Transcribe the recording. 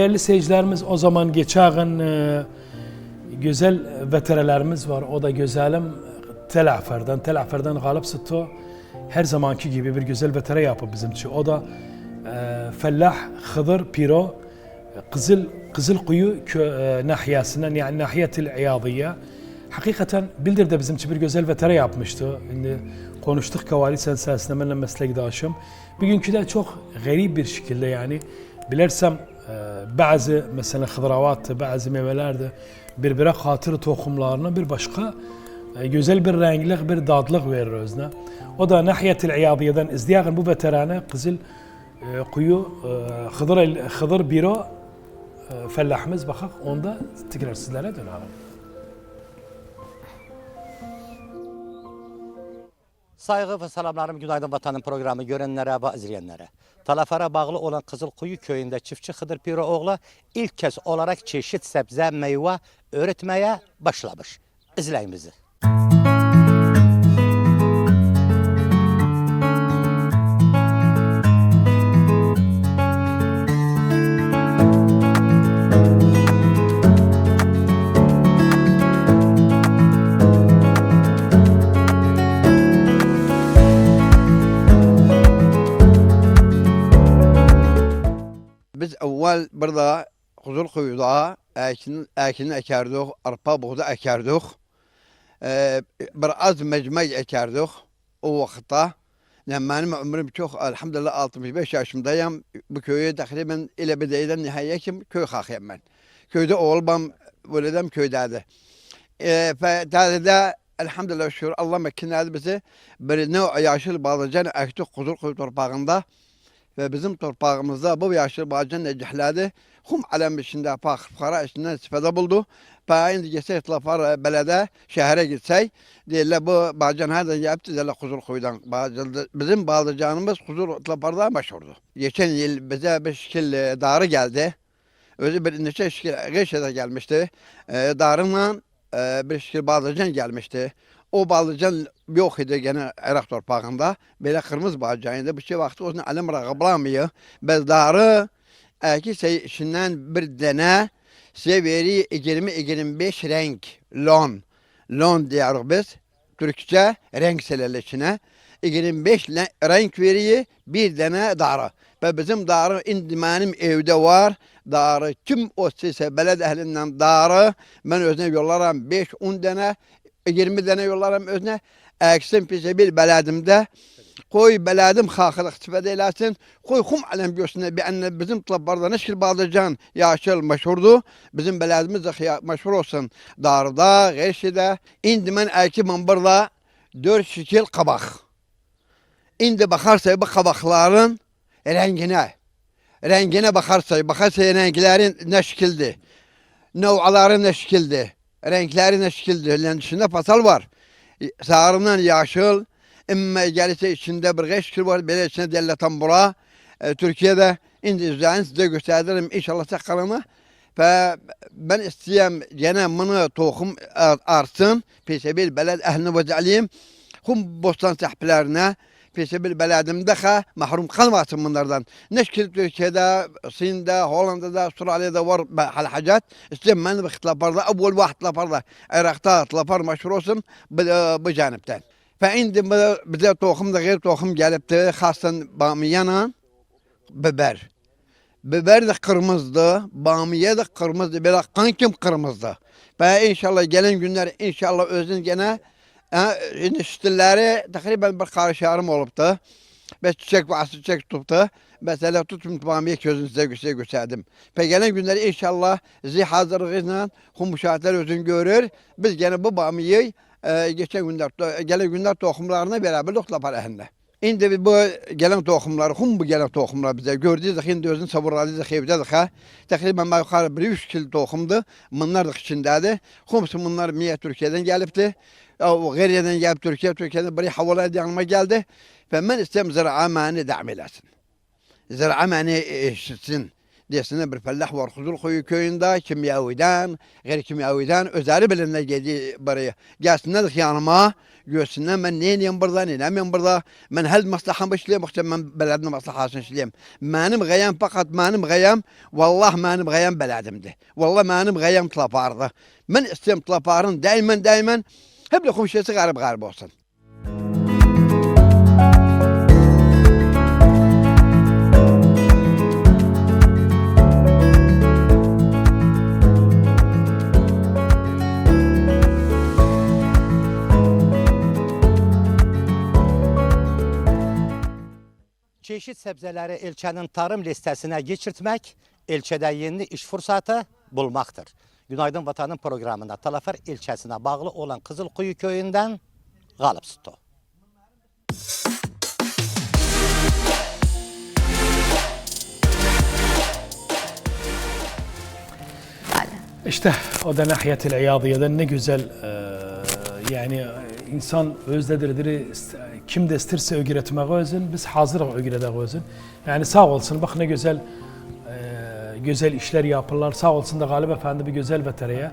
Değerli seyircilerimiz, o zaman geçen güzel veterinerlerimiz var. O da güzelim Tel Afer'den Galip Sıtto her zamanki gibi bir güzel veteriner yapı bizim için. O da Fellah Hıdır Piro Kızılkuyu nahiyesinden, yani nahiyetil iyadiye. Hakikaten Bildir'de bizim için bir güzel veteriner yapmıştı. Şimdi konuştuk Kavali Sensesi'nde benimle meslektaşım. Bugünkü de çok garip bir şekilde, yani bilirsem bazı mesela hıdravat, bazı meyvelerde birbirine katır tohumlarına bir başka güzel bir renklik, bir dadlık verir özne. O da nahiyetil iyadiyeden izleyen bu veterane Kızılkuyu Hıdır Biro fellahımız, bakak onda tekrar sizlere dönelim. Saygı ve selamlarım, günaydın vatanın programı görenlere ve izleyenlere. Talafara bağlı olan Kızılkuyu köyünde çiftçi Hıdır Piroğlu ilk kez olarak çeşit sebze, meyve öğretmeye başlamış. İzleyin bizi. Biz evvel burada Kızılkuyu'da ekin ekerdik, arpa buğda ekerdik. Biraz mecmey ekerdik o vakitte. Yani benim ömrüm çok, elhamdülillah 65 yaşındayım. Bu köyü takriben ile bedeyden nihayet kim köy hakiyim ben. Köyde oğlum, velidim köydeydi. Ve elhamdülillah şükür Allah mekkinledi bizi. Bir ne yaşıl bağlıcan ektik Kızılkuyu torpağında. Ve bizim torpağımızda bu yaşlı bağcan necihlerdi. Hum alem içinde fakıra içinden istifade buldu. Şimdi geçsek lafar belede şehre gitsek. Diyorlar bu bağcan nereden yaptı? Diyorlar Kızılkuyu'dan. Bizim bağlayacağımız Kızılkuyu'da meşhurdu. Geçen yıl bize bir şekil darı geldi. Özü bir neçe şekil geçede gelmişti. Darıyla bir şekil bağlayacağın gelmişti. O bağlıcan yok idi gene Irak torpağında. Böyle kırmızı bağlayacağıydı. Bu şey vakti olsun alim rağbılamıyor. Biz darı ki işinden bir dene size veri 20-25 renk lon. Lon diyoruz biz. Türkçe renk seleleşine. 25 renk veriyi bir dene darı. Ve bizim darı indi benim evde var. Darı tüm o sise beled ehlinden darı. Ben özüne yollarım 5-10 tane. 20 tane yollarım özüne. Eksim pise bir beledimde. Koy beledim hakılık istifade eylesin. Koy kum alem göğsüne bir anne bizim tlabbarda neşkil bağlıcan yaşıl meşhurdu. Bizim beledimiz de meşhur olsun. Darda, Geşi'de. İndi ben erki mambırda 4 şekil kabak. İndi bakarsa bu kabakların rengine bakarsa renklerin ne şekildi. Nev'aları ne şekildi. Renkleri ne şekildi. Yani içinde pasal var. Sarından yaşıl. İmme gelirse içinde bir geçkil var. Böyle içinde delle tambura. Türkiye'de indi üzerine size gösteririm. İnşallah sakalını. Ve ben isteyem gene bunu tohum artsın. Pesebil beled ehlini vecaliyim. Kum bostan sahiplerine. Pesebil beledimde mahrum kalmasın bunlardan. Neşkil Türkiye'de, Çin'de, Hollanda'da, Avustralya'da var hacat. İsteyem ben bir tılaparda, evvel vaxt tılaparda. Irak'ta tılapar meşhur olsun bu canipten. Şimdi bize tohum da gayri tohum gelipti. Hasan bamiyana biber. Biber de kırmızıdı, bamiye de kırmızıdı. Böyle kankim kırmızıdı. Ve inşallah gelen günler inşallah özün gene nestilleri takriben bir karışarım oluptu. Ve çiçek tuttu. Mesela tuttum bamiye közünü size gösterdim. Ve gelen günler inşallah hazırlığıyla humuşatlar özün görür. Biz gene bu bamiyeyi gelen günler tohumlarına beraber toplapar ehinde. Şimdi bu gelen tohumlar, bu gelen tohumlar bize gördüğünüz şimdi özün sabırladığınız evde takriben yukarı 3 kilo tohumdu. Bunlar da içindeydi. Humsu bunlar Miye Türkiye'den gelipti. Geriye'den gelip Türkiye'den buraya havalar yanıma geldi. Ve ben istem zira'a mani devam eylesin. Zira'a mani eşitsin. Desine bir fellah var Kuzulkuyu köyünde kimyaviden, gayri kimyaviden özeri bilinle geldi buraya. Gelsinler yanıma, görsünler ben neyim burada, neyim burada. Ben hel maslaham işleyeyim, ben beledin maslahasını işleyeyim. Benim gayem fakat benim gayem, vallahi benim gayem beledimdi. Vallahi benim gayem tlapardı. Ben isteyim tlaparın daimen, hep de komşusu garip olsun. Çeşit sebzeleri ilçenin tarım listesine geçirtmek, ilçede yeni iş fırsatı bulmaktır. Günaydın Vatanın programında Talafer ilçesine bağlı olan Kızılkuyu köyünden Galip Sıto. İşte o da nahiyetil iyadiyeden ne güzel yani insan özdedir kim de isterse öğretmek özün biz hazırız öğretmek özün. Yani sağ olsun bak ne güzel güzel işler yapırlar sağ olsun da Galip Efendi bir güzel vetereye.